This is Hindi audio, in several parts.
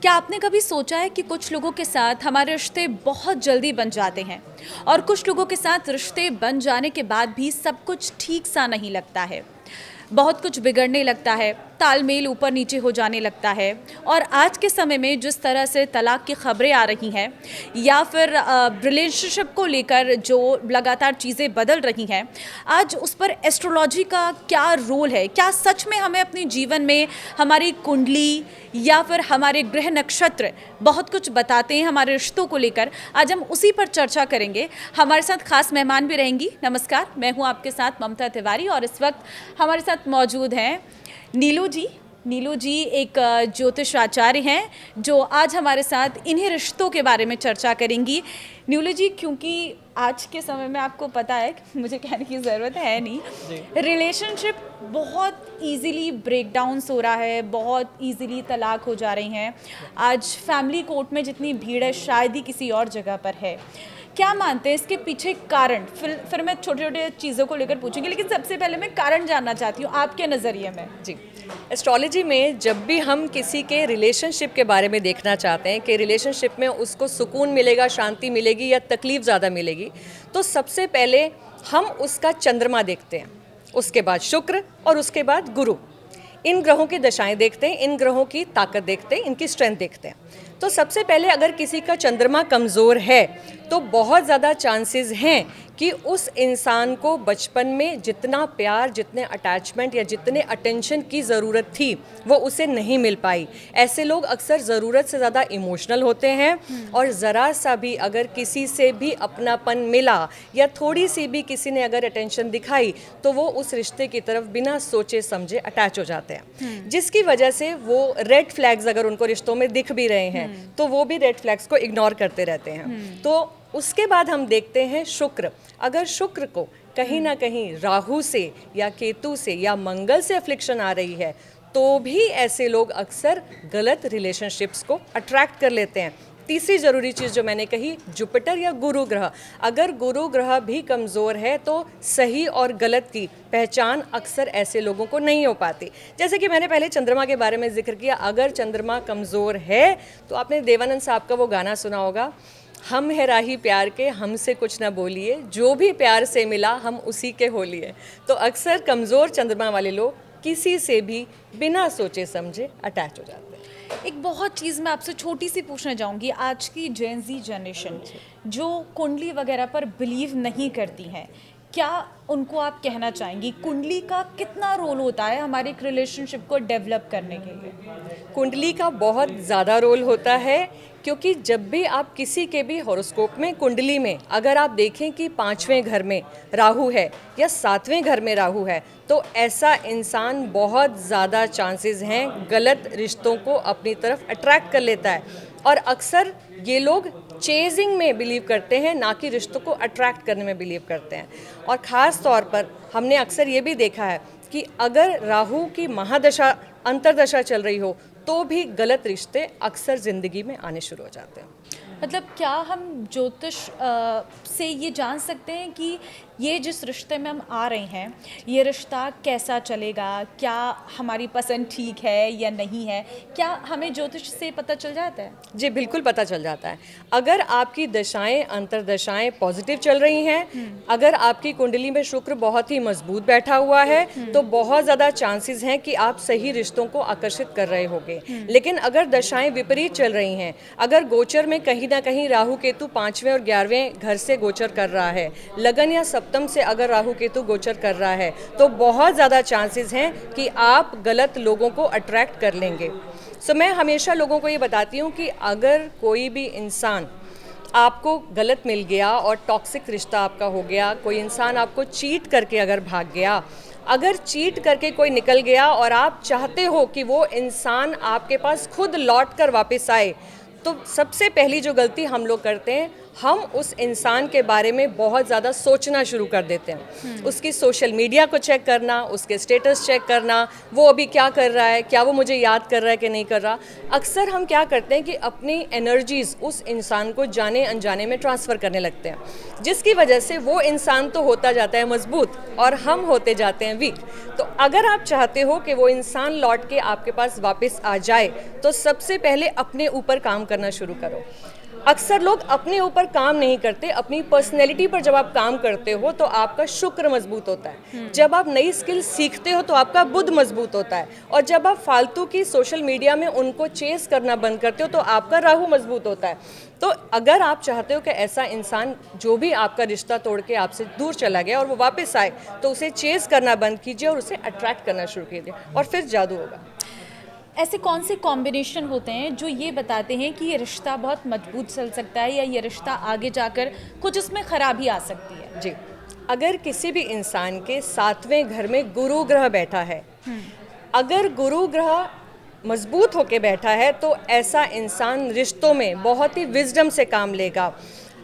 क्या आपने कभी सोचा है कि कुछ लोगों के साथ हमारे रिश्ते बहुत जल्दी बन जाते हैं और कुछ लोगों के साथ रिश्ते बन जाने के बाद भी सब कुछ ठीक सा नहीं लगता है। बहुत कुछ बिगड़ने लगता है, तालमेल ऊपर नीचे हो जाने लगता है। और आज के समय में जिस तरह से तलाक की खबरें आ रही हैं या फिर रिलेशनशिप को लेकर जो लगातार चीज़ें बदल रही हैं, आज उस पर एस्ट्रोलॉजी का क्या रोल है? क्या सच में हमें अपने जीवन में हमारी कुंडली या फिर हमारे ग्रह नक्षत्र बहुत कुछ बताते हैं हमारे रिश्तों को लेकर? आज हम उसी पर चर्चा करेंगे। हमारे साथ खास मेहमान भी रहेंगी। नमस्कार, मैं हूं आपके साथ ममता तिवारी और इस वक्त हमारे साथ मौजूद हैं नीलू जी। नीलू जी एक ज्योतिष आचार्य हैं जो आज हमारे साथ इन्हीं रिश्तों के बारे में चर्चा करेंगी। नीलू जी, क्योंकि आज के समय में आपको पता है, मुझे कहने की ज़रूरत है नहीं, रिलेशनशिप बहुत इजीली ब्रेकडाउन्स हो रहा है, बहुत इजीली तलाक हो जा रही हैं। आज फैमिली कोर्ट में जितनी भीड़ है शायद ही किसी और जगह पर है। क्या मानते हैं इसके पीछे कारण? फिर मैं छोटे छोटे चीज़ों को लेकर पूछूंगी, लेकिन सबसे पहले मैं कारण जानना चाहती हूँ आपके नज़रिए में। जी, एस्ट्रोलॉजी में जब भी हम किसी के रिलेशनशिप के बारे में देखना चाहते हैं कि रिलेशनशिप में उसको सुकून मिलेगा, शांति मिलेगी या तकलीफ़ ज़्यादा मिलेगी, तो सबसे पहले हम उसका चंद्रमा देखते हैं, उसके बाद शुक्र और उसके बाद गुरु। इन ग्रहों की दशाएं देखते हैं, इन ग्रहों की ताकत देखते हैं, इनकी स्ट्रेंथ देखते हैं। तो सबसे पहले अगर किसी का चंद्रमा कमज़ोर है तो बहुत ज़्यादा चांसेस हैं कि उस इंसान को बचपन में जितना प्यार, जितने अटैचमेंट या जितने अटेंशन की ज़रूरत थी वो उसे नहीं मिल पाई। ऐसे लोग अक्सर ज़रूरत से ज़्यादा इमोशनल होते हैं और ज़रा सा भी अगर किसी से भी अपनापन मिला या थोड़ी सी भी किसी ने अगर अटेंशन दिखाई तो वो उस रिश्ते की तरफ बिना सोचे समझे अटैच हो जाते हैं, जिसकी वजह से वो रेड फ्लैग्स अगर उनको रिश्तों में दिख भी रहे हैं तो वो भी रेड फ्लैग्स को इग्नोर करते रहते हैं। तो उसके बाद हम देखते हैं शुक्र। अगर शुक्र को कहीं ना कहीं राहु से या केतु से या मंगल से अफ्लिक्शन आ रही है तो भी ऐसे लोग अक्सर गलत रिलेशनशिप्स को अट्रैक्ट कर लेते हैं। तीसरी ज़रूरी चीज़ जो मैंने कही, जुपिटर या गुरु ग्रह। अगर गुरु ग्रह भी कमज़ोर है तो सही और गलत की पहचान अक्सर ऐसे लोगों को नहीं हो पाती। जैसे कि मैंने पहले चंद्रमा के बारे में जिक्र किया, अगर चंद्रमा कमज़ोर है तो आपने देवानंद साहब का वो गाना सुना होगा, हम है राही प्यार के हमसे कुछ ना बोलिए, जो भी प्यार से मिला हम उसी के हो लिए। तो अक्सर कमज़ोर चंद्रमा वाले लोग किसी से भी बिना सोचे समझे अटैच हो जाते हैं। एक बहुत चीज़ मैं आपसे छोटी सी पूछना चाहूँगी। आज की जेन ज़ी जनरेशन जो कुंडली वगैरह पर बिलीव नहीं करती हैं, क्या उनको आप कहना चाहेंगी कुंडली का कितना रोल होता है हमारे एक रिलेशनशिप को डेवलप करने के लिए? कुंडली का बहुत ज़्यादा रोल होता है, क्योंकि जब भी आप किसी के भी हॉरोस्कोप में, कुंडली में अगर आप देखें कि 5वें घर में राहु है या 7वें घर में राहु है तो ऐसा इंसान बहुत ज़्यादा चांसेस हैं गलत रिश्तों को अपनी तरफ अट्रैक्ट कर लेता है। और अक्सर ये लोग चेजिंग में बिलीव करते हैं, ना कि रिश्तों को अट्रैक्ट करने में बिलीव करते हैं। और ख़ास तौर पर हमने अक्सर ये भी देखा है कि अगर राहु की महादशा, अंतरदशा चल रही हो तो भी गलत रिश्ते अक्सर ज़िंदगी में आने शुरू हो जाते हैं। मतलब क्या हम ज्योतिष से ये जान सकते हैं कि ये जिस रिश्ते में हम आ रहे हैं ये रिश्ता कैसा चलेगा, क्या हमारी पसंद ठीक है या नहीं है? क्या हमें ज्योतिष से पता चल जाता है? जी बिल्कुल पता चल जाता है। अगर आपकी दशाएं, अंतरदशाएं पॉजिटिव चल रही हैं, अगर आपकी कुंडली में शुक्र बहुत ही मजबूत बैठा हुआ है तो बहुत ज़्यादा चांसेस हैं कि आप सही रिश्तों को आकर्षित कर रहे होंगे। लेकिन अगर दशाएं विपरीत चल रही हैं, अगर गोचर में कहीं ना कहीं राहु केतु 5वें और 11वें घर से गोचर कर रहा है, लगन या सप्तम से अगर राहु केतु गोचर कर रहा है तो बहुत ज़्यादा चांसेस हैं कि आप गलत लोगों को अट्रैक्ट कर लेंगे। सो मैं हमेशा लोगों को ये बताती हूँ कि अगर कोई भी इंसान आपको गलत मिल गया और टॉक्सिक रिश्ता आपका हो गया, कोई इंसान आपको चीट करके अगर भाग गया, अगर चीट करके कोई निकल गया और आप चाहते हो कि वो इंसान आपके पास खुद लौट कर वापस आए, तो सबसे पहली जो गलती हम लोग करते हैं, हम उस इंसान के बारे में बहुत ज़्यादा सोचना शुरू कर देते हैं। उसकी सोशल मीडिया को चेक करना, उसके स्टेटस चेक करना, वो अभी क्या कर रहा है, क्या वो मुझे याद कर रहा है कि नहीं कर रहा। अक्सर हम क्या करते हैं कि अपनी एनर्जीज़ उस इंसान को जाने अनजाने में ट्रांसफ़र करने लगते हैं, जिसकी वजह से वो इंसान तो होता जाता है मजबूत और हम होते जाते हैं वीक। तो अगर आप चाहते हो कि वो इंसान लौट के आपके पास वापस आ जाए, तो सबसे पहले अपने ऊपर काम करना शुरू करो। अक्सर लोग अपने ऊपर काम नहीं करते, अपनी पर्सनैलिटी पर जब आप काम करते हो तो आपका शुक्र मजबूत होता है। जब आप नई स्किल सीखते हो तो आपका बुध मजबूत होता है, और जब आप फालतू की सोशल मीडिया में उनको चेस करना बंद करते हो तो आपका राहु मजबूत होता है। तो अगर आप चाहते हो कि ऐसा इंसान जो भी आपका रिश्ता तोड़ के आपसे दूर चला गया और वो वापस आए, तो उसे चेस करना बंद कीजिए और उसे अट्रैक्ट करना शुरू कीजिए, और फिर जादू होगा। ऐसे कौन से कॉम्बिनेशन होते हैं जो ये बताते हैं कि ये रिश्ता बहुत मजबूत चल सकता है या ये रिश्ता आगे जाकर कुछ उसमें खराबी आ सकती है? जी, अगर किसी भी इंसान के 7वें घर में गुरु ग्रह बैठा है, अगर गुरु ग्रह मजबूत होके बैठा है तो ऐसा इंसान रिश्तों में बहुत ही विजडम से काम लेगा।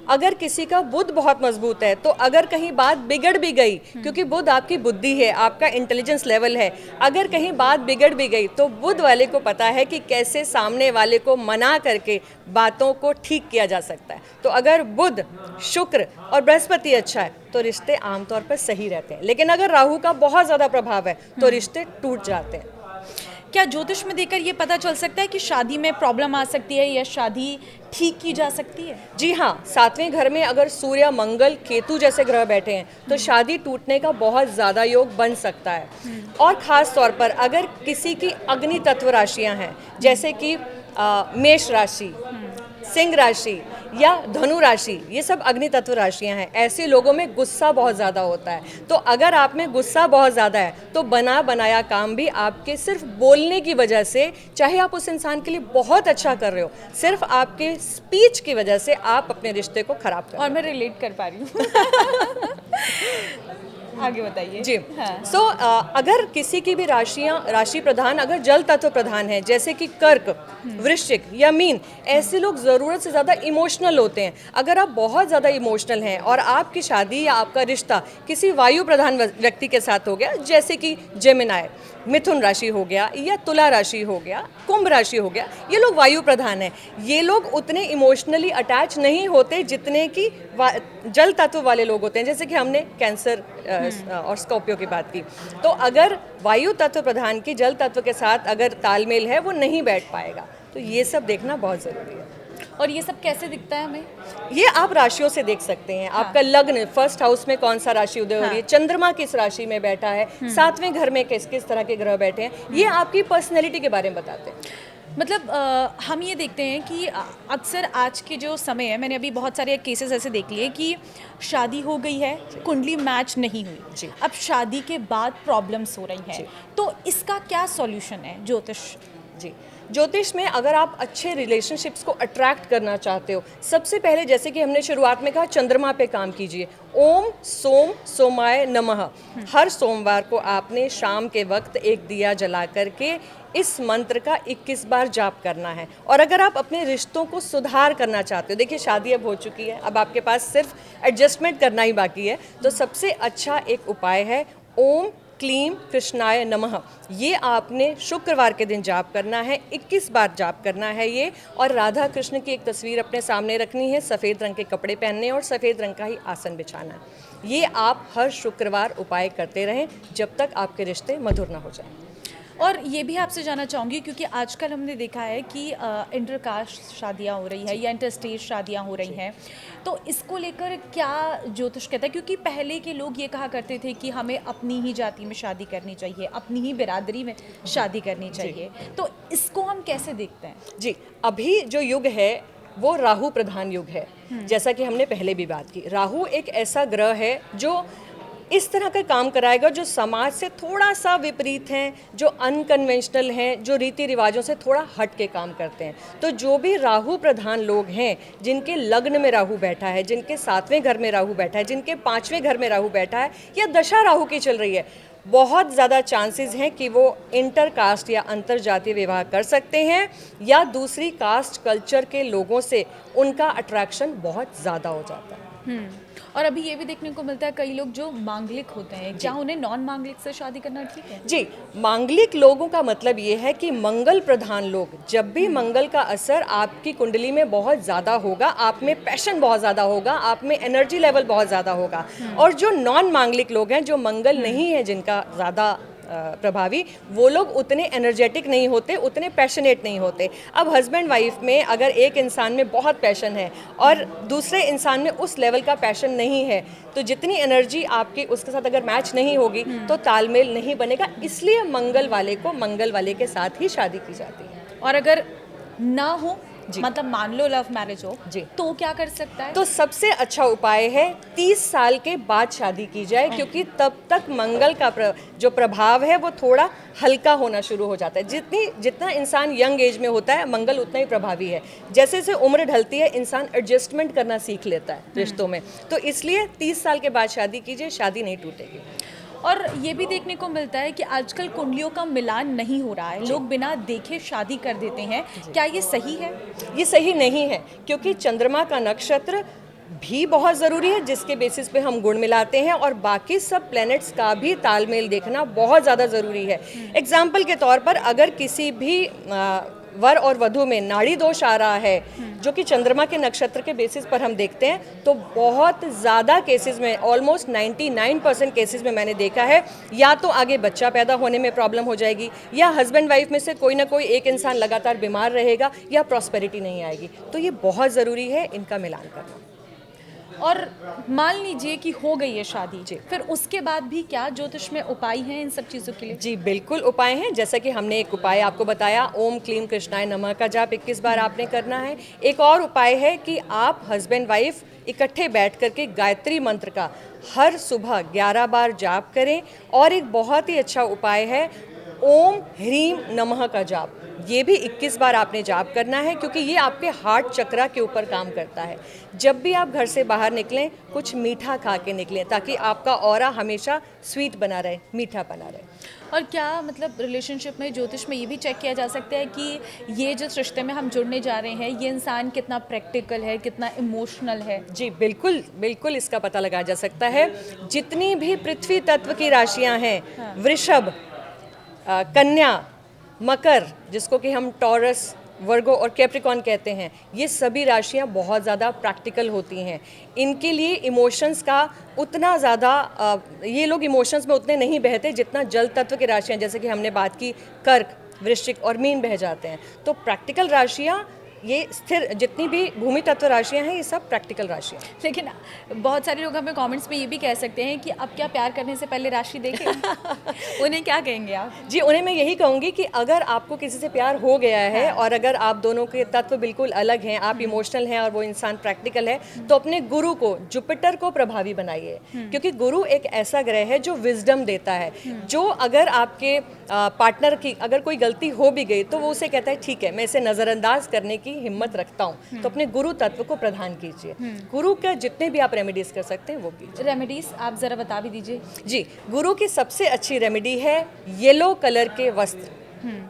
अगर किसी का बुध बहुत मजबूत है तो अगर कहीं बात बिगड़ भी गई, क्योंकि बुध आपकी बुद्धि है, आपका इंटेलिजेंस लेवल है, अगर कहीं बात बिगड़ भी गई तो बुध वाले को पता है कि कैसे सामने वाले को मना करके बातों को ठीक किया जा सकता है। तो अगर बुध, शुक्र और बृहस्पति अच्छा है तो रिश्ते आमतौर पर सही रहते हैं, लेकिन अगर राहु का बहुत ज़्यादा प्रभाव है तो रिश्ते टूट जाते हैं। क्या ज्योतिष में देखकर ये पता चल सकता है कि शादी में प्रॉब्लम आ सकती है या शादी ठीक की जा सकती है? जी हाँ, 7वें घर में अगर सूर्य, मंगल, केतु जैसे ग्रह बैठे हैं तो शादी टूटने का बहुत ज़्यादा योग बन सकता है। और ख़ास तौर पर अगर किसी की अग्नि तत्व राशियाँ हैं, जैसे कि मेष राशि, सिंह राशि या धनु राशि, ये सब अग्नि तत्व राशियां हैं, ऐसे लोगों में गुस्सा बहुत ज़्यादा होता है। तो अगर आप में गुस्सा बहुत ज़्यादा है तो बना बनाया काम भी आपके सिर्फ बोलने की वजह से, चाहे आप उस इंसान के लिए बहुत अच्छा कर रहे हो, सिर्फ आपके स्पीच की वजह से आप अपने रिश्ते को खराब कर रहे हो। और मैं रिलेट कर पा रही हूँ। आगे बताइए। जी, हाँ। सो अगर किसी की भी राशि प्रधान अगर जल तत्व प्रधान है, जैसे कि कर्क, वृश्चिक या मीन, ऐसे लोग ज़रूरत से ज़्यादा इमोशनल होते हैं। अगर आप बहुत ज़्यादा इमोशनल हैं और आपकी शादी या आपका रिश्ता किसी वायु प्रधान व्यक्ति के साथ हो गया, जैसे कि जेमिनाई, मिथुन राशि हो गया या तुला राशि हो गया, कुंभ राशि हो गया, ये लोग वायु प्रधान हैं। ये लोग उतने इमोशनली अटैच नहीं होते जितने कि जल तत्व वाले लोग होते हैं, जैसे कि हमने कैंसर और स्कॉर्पियो की बात की। तो अगर वायु तत्व प्रधान की जल तत्व के साथ अगर तालमेल है, वो नहीं बैठ पाएगा। तो ये सब देखना बहुत ज़रूरी है। और ये सब कैसे दिखता है हमें? ये आप राशियों से देख सकते हैं। आपका लग्न, फर्स्ट हाउस में कौन सा राशि उदय हो रही है, चंद्रमा किस राशि में बैठा है, 7वें घर में किस किस तरह के ग्रह बैठे हैं, ये आपकी पर्सनैलिटी के बारे में बताते हैं। मतलब हम ये देखते हैं कि अक्सर आज के जो समय है, मैंने अभी बहुत सारे केसेस ऐसे देख लिए कि शादी हो गई है, कुंडली मैच नहीं हुई, अब शादी के बाद प्रॉब्लम्स हो रही हैं, तो इसका क्या सॉल्यूशन है ज्योतिष? जी, ज्योतिष में अगर आप अच्छे रिलेशनशिप्स को अट्रैक्ट करना चाहते हो, सबसे पहले जैसे कि हमने शुरुआत में कहा, चंद्रमा पे काम कीजिए। ओम सोम सोमाय नमः, हर सोमवार को आपने शाम के वक्त एक दिया जला करके इस मंत्र का 21 बार जाप करना है। और अगर आप अपने रिश्तों को सुधार करना चाहते हो, देखिए शादी अब हो चुकी है, अब आपके पास सिर्फ एडजस्टमेंट करना ही बाकी है, तो सबसे अच्छा एक उपाय है ओम क्लीम कृष्णाय नमः। ये आपने शुक्रवार के दिन जाप करना है, 21 बार जाप करना है ये। और राधा कृष्ण की एक तस्वीर अपने सामने रखनी है, सफ़ेद रंग के कपड़े पहनने और सफ़ेद रंग का ही आसन बिछाना है। ये आप हर शुक्रवार उपाय करते रहें जब तक आपके रिश्ते मधुर ना हो जाएं। और ये भी आपसे जानना चाहूँगी, क्योंकि आजकल हमने देखा है कि इंटरकास्ट शादियाँ हो रही है या इंटरस्टेट शादियाँ हो रही हैं, तो इसको लेकर क्या ज्योतिष कहता है? क्योंकि पहले के लोग ये कहा करते थे कि हमें अपनी ही जाति में शादी करनी चाहिए, अपनी ही बिरादरी में शादी करनी चाहिए, तो इसको हम कैसे देखते हैं? जी, अभी जो युग है वो राहु प्रधान युग है, जैसा कि हमने पहले भी बात की। राहु एक ऐसा ग्रह है जो इस तरह का काम कराएगा जो समाज से थोड़ा सा विपरीत हैं, जो अनकन्वेंशनल हैं, जो रीति रिवाजों से थोड़ा हट के काम करते हैं। तो जो भी राहु प्रधान लोग हैं, जिनके लग्न में राहु बैठा है, जिनके 7वें घर में राहु बैठा है, जिनके 5वें घर में राहु बैठा है या दशा राहु की चल रही है, बहुत ज़्यादा चांसेस हैं कि वो इंटर कास्ट या अंतर जातीय विवाह कर सकते हैं, या दूसरी कास्ट कल्चर के लोगों से उनका अट्रैक्शन बहुत ज़्यादा हो जाता है। और अभी ये भी देखने को मिलता है कई लोग जो मांगलिक होते हैं, क्या उन्हें नॉन मांगलिक से शादी करना ठीक है? जी, मांगलिक लोगों का मतलब ये है कि मंगल प्रधान लोग, जब भी मंगल का असर आपकी कुंडली में बहुत ज़्यादा होगा, आप में पैशन बहुत ज़्यादा होगा, आप में एनर्जी लेवल बहुत ज़्यादा होगा। और जो नॉन मांगलिक लोग हैं, जो मंगल नहीं है जिनका ज़्यादा प्रभावी, वो लोग उतने एनर्जेटिक नहीं होते, उतने पैशनेट नहीं होते। अब हस्बैंड वाइफ में अगर एक इंसान में बहुत पैशन है और दूसरे इंसान में उस लेवल का पैशन नहीं है, तो जितनी एनर्जी आपकी उसके साथ अगर मैच नहीं होगी तो तालमेल नहीं बनेगा। इसलिए मंगल वाले को मंगल वाले के साथ ही शादी की जाती है। और अगर ना हो, मतलब मान लो लव मैरिज हो जी, तो क्या कर सकता है? तो सबसे अच्छा उपाय है 30 साल के बाद शादी की जाए, क्योंकि तब तक मंगल का जो प्रभाव है वो थोड़ा हल्का होना शुरू हो जाता है। जितना इंसान यंग एज में होता है, मंगल उतना ही प्रभावी है। जैसे जैसे उम्र ढलती है, इंसान एडजस्टमेंट करना सीख लेता है रिश्तों में। तो इसलिए 30 साल के बाद शादी कीजिए, शादी नहीं टूटेगी। और ये भी देखने को मिलता है कि आजकल कुंडलियों का मिलान नहीं हो रहा है, लोग बिना देखे शादी कर देते हैं, क्या ये सही है? ये सही नहीं है, क्योंकि चंद्रमा का नक्षत्र भी बहुत ज़रूरी है, जिसके बेसिस पे हम गुण मिलाते हैं, और बाकी सब प्लैनेट्स का भी तालमेल देखना बहुत ज़्यादा ज़रूरी है। एग्जाम्पल के तौर पर, अगर किसी भी वर और वधु में नाड़ी दोष आ रहा है, जो कि चंद्रमा के नक्षत्र के बेसिस पर हम देखते हैं, तो बहुत ज़्यादा केसेस में, ऑलमोस्ट 99% केसेस में मैंने देखा है, या तो आगे बच्चा पैदा होने में प्रॉब्लम हो जाएगी, या हस्बैंड वाइफ में से कोई ना कोई एक इंसान लगातार बीमार रहेगा, या प्रॉस्पेरिटी नहीं आएगी। तो ये बहुत ज़रूरी है इनका मिलान करना। और मान लीजिए कि हो गई है शादी, फिर उसके बाद भी क्या ज्योतिष में उपाय हैं इन सब चीज़ों के लिए? जी बिल्कुल उपाय हैं। जैसा कि हमने एक उपाय आपको बताया, ओम क्लीम कृष्णाय नमः का जाप 21 बार आपने करना है। एक और उपाय है कि आप हस्बैंड वाइफ इकट्ठे बैठ करके गायत्री मंत्र का हर सुबह 11 बार जाप करें। और एक बहुत ही अच्छा उपाय है ओम ह्रीम नमः का जाप, ये भी 21 बार आपने जाप करना है, क्योंकि ये आपके हार्ट चक्रा के ऊपर काम करता है। जब भी आप घर से बाहर निकलें, कुछ मीठा खा के निकलें, ताकि आपका ऑरा हमेशा स्वीट बना रहे, मीठा बना रहे। और क्या मतलब रिलेशनशिप में ज्योतिष में ये भी चेक किया जा सकता है कि ये जिस रिश्ते में हम जुड़ने जा रहे हैं, ये इंसान कितना प्रैक्टिकल है, कितना इमोशनल है? जी बिल्कुल बिल्कुल, इसका पता लगाया जा सकता है। जितनी भी पृथ्वी तत्व की राशियां हैं, वृषभ, कन्या, मकर, जिसको कि हम टॉरस, वर्गो और कैप्रिकॉन कहते हैं, ये सभी राशियां बहुत ज़्यादा प्रैक्टिकल होती हैं। इनके लिए इमोशंस का उतना ज़्यादा ये लोग इमोशंस में उतने नहीं बहते जितना जल तत्व की राशियां, जैसे कि हमने बात की कर्क, वृश्चिक और मीन बह जाते हैं। तो प्रैक्टिकल राशियां, ये स्थिर जितनी भी भूमि तत्व राशियां हैं, ये सब प्रैक्टिकल राशियां। लेकिन बहुत सारे लोग हमें कमेंट्स में ये भी कह सकते हैं कि अब क्या प्यार करने से पहले राशि देखें? उन्हें क्या कहेंगे आप? जी, उन्हें मैं यही कहूँगी कि अगर आपको किसी से प्यार हो गया है और अगर आप दोनों के तत्व बिल्कुल अलग हैं, आप इमोशनल हैं और वो इंसान प्रैक्टिकल है, तो अपने गुरु को, जुपिटर को प्रभावी बनाइए, क्योंकि गुरु एक ऐसा ग्रह है जो विजडम देता है। जो अगर आपके पार्टनर की अगर कोई गलती हो भी गई, तो वो उसे कहता है ठीक है, मैं इसे नज़रअंदाज करने की हिम्मत रखता हूँ। तो अपने गुरु तत्व को प्रदान कीजिए। गुरु के जितने भी आप रेमेडीज कर सकते हैं वो कीजिए। रेमेडीज आप ज़रा बता भी दीजिए। जी, गुरु की सबसे अच्छी रेमेडी है येलो कलर के वस्त्र,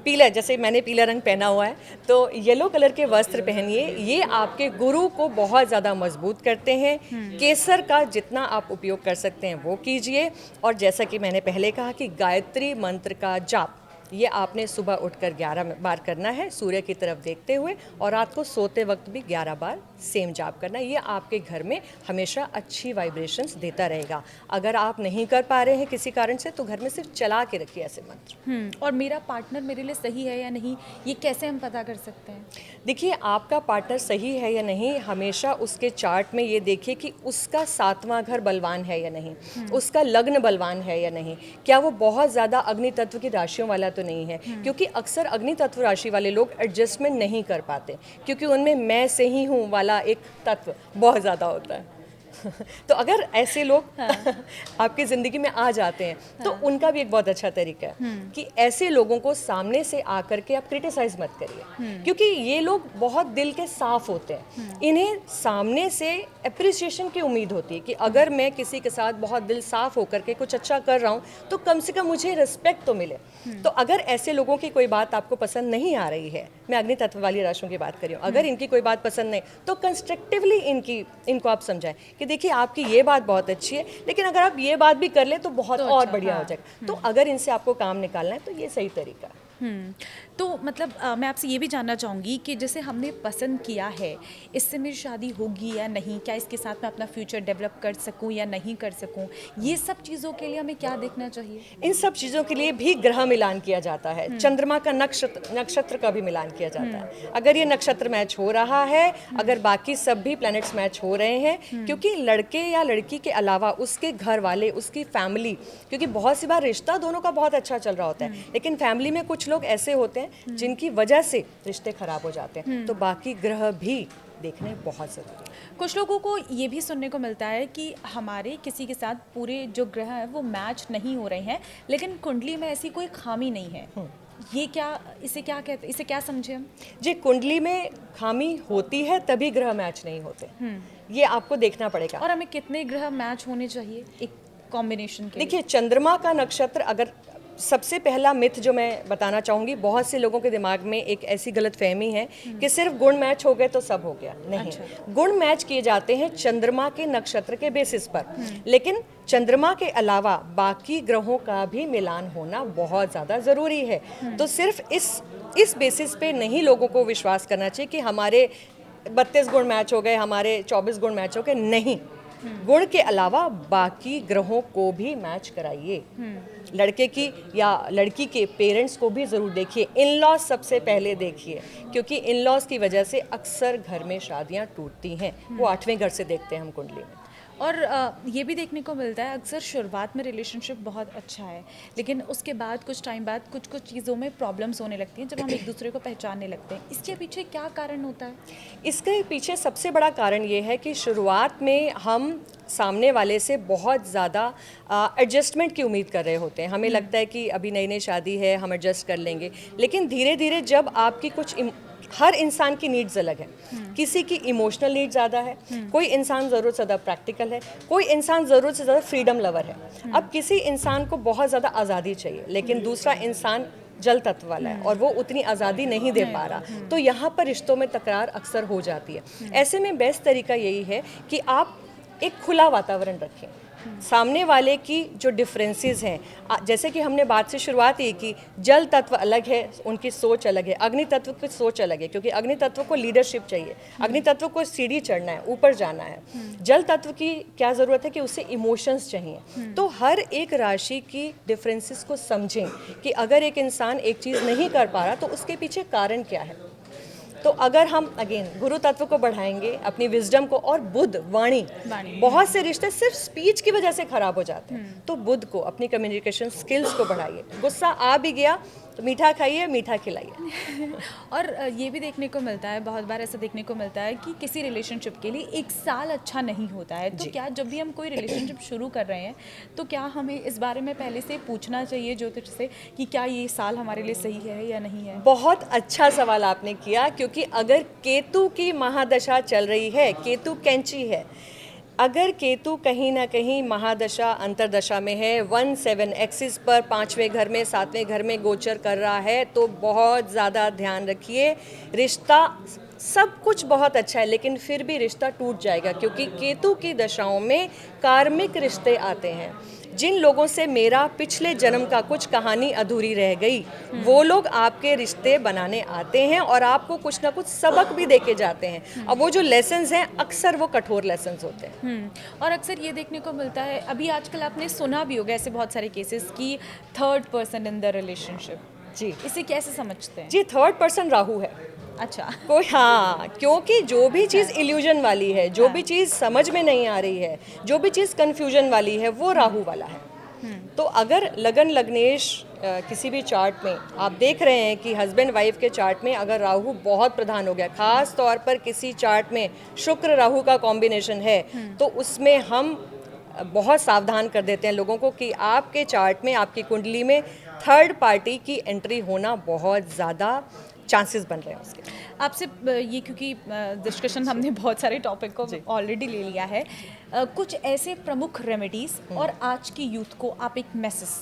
पीला, जैसे मैंने पीला रंग पहना हुआ है, तो येलो कलर के वस्त्र पहनिए। ये आपके गुरु को बहुत ज़्यादा मजबूत करते हैं। केसर का जितना आप उपयोग कर सकते हैं वो कीजिए। और जैसा कि मैंने पहले कहा कि गायत्री मंत्र का जाप, ये आपने सुबह उठकर 11 बार करना है सूर्य की तरफ देखते हुए, और रात को सोते वक्त भी 11 बार सेम जाप करना है। ये आपके घर में हमेशा अच्छी वाइब्रेशंस देता रहेगा। अगर आप नहीं कर पा रहे हैं किसी कारण से, तो घर में सिर्फ चला के रखिए ऐसे मंत्र। और मेरा पार्टनर मेरे लिए सही है या नहीं, ये कैसे हम पता कर सकते हैं? देखिए, आपका पार्टनर सही है या नहीं, हमेशा उसके चार्ट में ये देखिए कि उसका 7वां घर बलवान है या नहीं, उसका लग्न बलवान है या नहीं, क्या वो बहुत ज़्यादा अग्नि तत्व की राशियों वाला तो नहीं है। क्योंकि अक्सर अग्नि तत्व राशि वाले लोग एडजस्टमेंट नहीं कर पाते, क्योंकि उनमें मैं से ही हूँ वाला एक तत्व बहुत ज़्यादा होता है। तो अगर ऐसे लोग आपकी ज़िंदगी में आ जाते हैं तो उनका भी एक बहुत अच्छा तरीका है कि ऐसे लोगों को सामने से आकर के आप क्रिटिसाइज मत करिए, क्योंकि ये लोग बहुत दिल के साफ होते हैं। इन्हें सामने से अप्रिसिएशन की उम्मीद होती है कि अगर मैं किसी के साथ बहुत दिल साफ होकर के कुछ अच्छा कर रहा हूँ तो कम से कम मुझे रिस्पेक्ट तो मिले। तो अगर ऐसे लोगों की कोई बात आपको पसंद नहीं आ रही है, मैं अग्नि तत्व वाली राशियों की बात कर रही हूँ, अगर इनकी कोई बात पसंद नहीं तो कंस्ट्रक्टिवली इनको आप समझाएं कि देखिए आपकी ये बात बहुत अच्छी है, लेकिन अगर आप ये बात भी कर ले तो बहुत तो और अच्छा, बढ़िया हो जाएगा। तो अगर इनसे आपको काम निकालना है तो ये सही तरीका है। तो मतलब मैं आपसे ये भी जानना चाहूँगी कि जैसे हमने पसंद किया है, इससे मेरी शादी होगी या नहीं, क्या इसके साथ मैं अपना फ्यूचर डेवलप कर सकूँ या नहीं कर सकूँ, ये सब चीज़ों के लिए हमें क्या देखना चाहिए? इन सब चीज़ों के लिए भी ग्रह मिलान किया जाता है, चंद्रमा का नक्षत्र का भी मिलान किया जाता है। अगर ये नक्षत्र मैच हो रहा है, अगर बाकी सब भी प्लैनेट्स मैच हो रहे हैं, क्योंकि लड़के या लड़की के अलावा उसके घर वाले, उसकी फैमिली, क्योंकि बहुत सी बार रिश्ता दोनों का बहुत अच्छा चल रहा होता है, लेकिन फैमिली में कुछ लोग ऐसे होते हैं जिनकी वजह से रिश्ते खराब हो जाते हैं, तो बाकी ग्रह भी देखने बहुत ज़रूरी है। कुछ लोगों को ये भी सुनने को मिलता है कि हमारे किसी के साथ पूरे जो ग्रह हैं वो मैच नहीं हो रहे हैं, लेकिन कुंडली में ऐसी कोई खामी नहीं है। ये क्या, इसे क्या कहते, इसे क्या समझे हम? जी, कुंडली में खामी होती है तभी ग्रह मैच नहीं होते, ये आपको देखना पड़ेगा। और हमें कितने ग्रह मैच होने चाहिए एक कॉम्बिनेशन के लिए? देखिए, चंद्रमा का नक्षत्र, अगर सबसे पहला मिथ जो मैं बताना चाहूँगी, बहुत से लोगों के दिमाग में एक ऐसी गलतफहमी है कि सिर्फ गुण मैच हो गए तो सब हो गया। नहीं, गुण मैच किए जाते हैं चंद्रमा के नक्षत्र के बेसिस पर, लेकिन चंद्रमा के अलावा बाकी ग्रहों का भी मिलान होना बहुत ज़्यादा ज़रूरी है। तो सिर्फ इस बेसिस पे नहीं लोगों को विश्वास करना चाहिए कि हमारे 32 गुण मैच हो गए, हमारे 24 गुण मैच हो गए। नहीं, गुण के अलावा बाकी ग्रहों को भी मैच कराइए। लड़के की या लड़की के पेरेंट्स को भी ज़रूर देखिए, इन लॉज सबसे पहले देखिए, क्योंकि इन लॉज की वजह से अक्सर घर में शादियां टूटती हैं। वो 8वें घर से देखते हैं हम कुंडली में। और ये भी देखने को मिलता है अक्सर शुरुआत में रिलेशनशिप बहुत अच्छा है, लेकिन उसके बाद कुछ टाइम बाद कुछ चीज़ों में प्रॉब्लम्स होने लगती हैं जब हम एक दूसरे को पहचानने लगते हैं। इसके पीछे क्या कारण होता है? इसके पीछे सबसे बड़ा कारण ये है कि शुरुआत में हम सामने वाले से बहुत ज़्यादा एडजस्टमेंट की उम्मीद कर रहे होते हैं। हमें लगता है कि अभी नई नई शादी है, हम एडजस्ट कर लेंगे, लेकिन धीरे धीरे जब आपकी हर इंसान की नीड्स अलग है। किसी की इमोशनल नीड ज़्यादा है, कोई इंसान ज़रूरत से ज़्यादा प्रैक्टिकल है, कोई इंसान ज़रूरत से ज़्यादा फ्रीडम लवर है। अब किसी इंसान को बहुत ज़्यादा आज़ादी चाहिए, लेकिन दूसरा इंसान जल तत्व वाला है और वो उतनी आज़ादी नहीं दे पा रहा, तो यहाँ पर रिश्तों में तकरार अक्सर हो जाती है। ऐसे में बेस्ट तरीका यही है कि आप एक खुला वातावरण रखें। सामने वाले की जो डिफरेंसेस हैं, जैसे कि हमने बात से शुरुआत ही की, जल तत्व अलग है, उनकी सोच अलग है, अग्नि तत्व की सोच अलग है, क्योंकि अग्नि तत्व को लीडरशिप चाहिए, अग्नि तत्व को सीढ़ी चढ़ना है, ऊपर जाना है। जल तत्व की क्या ज़रूरत है कि उसे इमोशंस चाहिए। तो हर एक राशि की डिफरेंसेस को समझें कि अगर एक इंसान एक चीज़ नहीं कर पा रहा तो उसके पीछे कारण क्या है। तो अगर हम अगेन गुरु तत्व को बढ़ाएंगे, अपनी विजडम को, और बुध वाणी, बहुत से रिश्ते सिर्फ स्पीच की वजह से खराब हो जाते हैं, तो बुध को, अपनी कम्युनिकेशन स्किल्स को बढ़ाइए। गुस्सा आ भी गया तो मीठा खाइए, मीठा खिलाइए। और ये भी देखने को मिलता है, बहुत बार ऐसा देखने को मिलता है कि किसी रिलेशनशिप के लिए 1 साल अच्छा नहीं होता है। तो क्या जब भी हम कोई रिलेशनशिप शुरू कर रहे हैं तो क्या हमें इस बारे में पहले से पूछना चाहिए ज्योतिष से कि क्या ये साल हमारे लिए सही है या नहीं है? बहुत अच्छा सवाल आपने किया, क्योंकि अगर केतु की महादशा चल रही है, केतु कैंची है, अगर केतु कहीं ना कहीं महादशा अंतरदशा में है, 1-7 एक्सिस पर 5वें घर में 7वें घर में गोचर कर रहा है, तो बहुत ज़्यादा ध्यान रखिए। रिश्ता सब कुछ बहुत अच्छा है, लेकिन फिर भी रिश्ता टूट जाएगा, क्योंकि केतु की दशाओं में कार्मिक रिश्ते आते हैं। जिन लोगों से मेरा पिछले जन्म का कुछ कहानी अधूरी रह गई, वो लोग आपके रिश्ते बनाने आते हैं और आपको कुछ ना कुछ सबक भी देके जाते हैं। अब वो जो लेसन्स हैं अक्सर वो कठोर लेसन्स होते हैं। और अक्सर ये देखने को मिलता है, अभी आजकल आपने सुना भी होगा ऐसे बहुत सारे केसेस की third person in the relationship. जी, इसे कैसे समझते हैं? जी, थर्ड पर्सन राहु है। अच्छा, कोई, हाँ, क्योंकि जो भी चीज़ इल्यूजन वाली है, जो भी चीज़ समझ में नहीं आ रही है, जो भी चीज़ कन्फ्यूजन वाली है, वो राहु वाला है। तो अगर लगन लग्नेश किसी भी चार्ट में आप देख रहे हैं कि हस्बैंड वाइफ के चार्ट में अगर राहु बहुत प्रधान हो गया, खास तौर पर किसी चार्ट में शुक्र राहु का कॉम्बिनेशन है, तो उसमें हम बहुत सावधान कर देते हैं लोगों को कि आपके चार्ट में, आपकी कुंडली में थर्ड पार्टी की एंट्री होना बहुत ज़्यादा चांसेस बन रहे हैं उसके। आपसे ये क्योंकि डिस्कशन हमने बहुत सारे टॉपिक को ऑलरेडी ले लिया है, कुछ ऐसे प्रमुख रेमेडीज और आज की यूथ को आप एक मैसेज।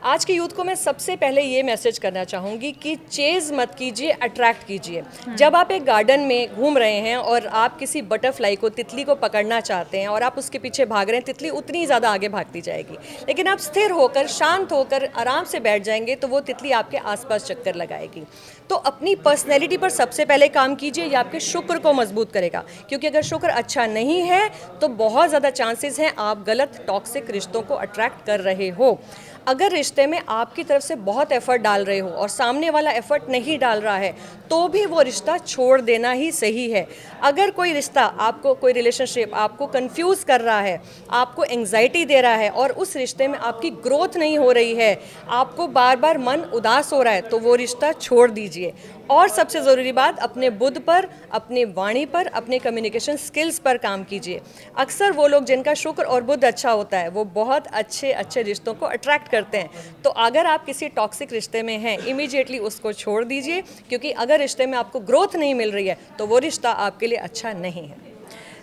आज के यूथ को मैं सबसे पहले ये मैसेज करना चाहूँगी कि चेज मत कीजिए, अट्रैक्ट कीजिए। जब आप एक गार्डन में घूम रहे हैं और आप किसी बटरफ्लाई को, तितली को पकड़ना चाहते हैं और आप उसके पीछे भाग रहे हैं, तितली उतनी ज़्यादा आगे भागती जाएगी। लेकिन आप स्थिर होकर, शांत होकर, आराम से बैठ जाएंगे तो वो तितली आपके आसपास चक्कर लगाएगी। तो अपनी पर्सनैलिटी पर सबसे पहले काम कीजिए, ये आपके शुक्र को मजबूत करेगा। क्योंकि अगर शुक्र अच्छा नहीं है तो बहुत ज़्यादा चांसेस हैं आप गलत टॉक्सिक रिश्तों को अट्रैक्ट कर रहे हो। अगर रिश्ते में आपकी तरफ से बहुत एफर्ट डाल रहे हो और सामने वाला एफर्ट नहीं डाल रहा है तो भी वो रिश्ता छोड़ देना ही सही है। अगर कोई रिश्ता आपको, कोई रिलेशनशिप आपको कंफ्यूज कर रहा है, आपको एंग्जाइटी दे रहा है और उस रिश्ते में आपकी ग्रोथ नहीं हो रही है, आपको बार बार मन उदास हो रहा है, तो वो रिश्ता छोड़ दीजिए। और सबसे ज़रूरी बात, अपने बुद्ध पर, अपने वाणी पर, अपने कम्युनिकेशन स्किल्स पर काम कीजिए। अक्सर वो लोग जिनका शुक्र और बुद्ध अच्छा होता है वो बहुत अच्छे अच्छे रिश्तों को अट्रैक्ट करते हैं। तो अगर आप किसी टॉक्सिक रिश्ते में हैं, इमीडिएटली उसको छोड़ दीजिए। क्योंकि अगर रिश्ते में आपको ग्रोथ नहीं मिल रही है तो वो रिश्ता आपके लिए अच्छा नहीं है।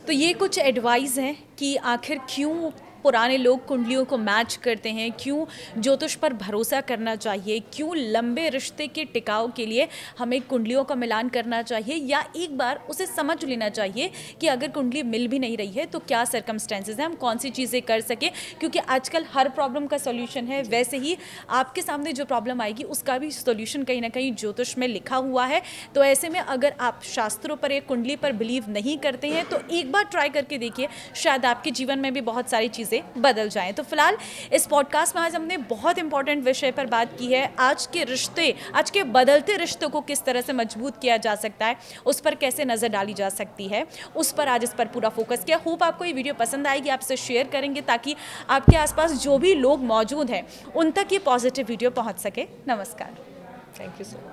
तो ये कुछ एडवाइस हैं कि आखिर क्यों पुराने लोग कुंडलियों को मैच करते हैं, क्यों ज्योतिष पर भरोसा करना चाहिए, क्यों लंबे रिश्ते के टिकाव के लिए हमें कुंडलियों का मिलान करना चाहिए, या एक बार उसे समझ लेना चाहिए कि अगर कुंडली मिल भी नहीं रही है तो क्या सर्कमस्टेंसेस हैं, हम कौन सी चीज़ें कर सकें। क्योंकि आजकल हर प्रॉब्लम का सोल्यूशन है, वैसे ही आपके सामने जो प्रॉब्लम आएगी उसका भी सोल्यूशन कहीं ना कहीं ज्योतिष में लिखा हुआ है। तो ऐसे में अगर आप शास्त्रों पर या कुंडली पर बिलीव नहीं करते हैं तो एक बार ट्राई करके देखिए, शायद आपके जीवन में भी बहुत सारी चीज़ें बदल जाएं। तो फिलहाल इस पॉडकास्ट में आज हमने बहुत इंपॉर्टेंट विषय पर बात की है, आज के रिश्ते, आज के बदलते रिश्तों को किस तरह से मजबूत किया जा सकता है, उस पर कैसे नज़र डाली जा सकती है, उस पर आज इस पर पूरा फोकस किया। होप आपको ये वीडियो पसंद आएगी, आपसे शेयर करेंगे ताकि आपके आसपास जो भी लोग मौजूद हैं उन तक ये पॉजिटिव वीडियो पहुंच सके। नमस्कार। Thank you so much.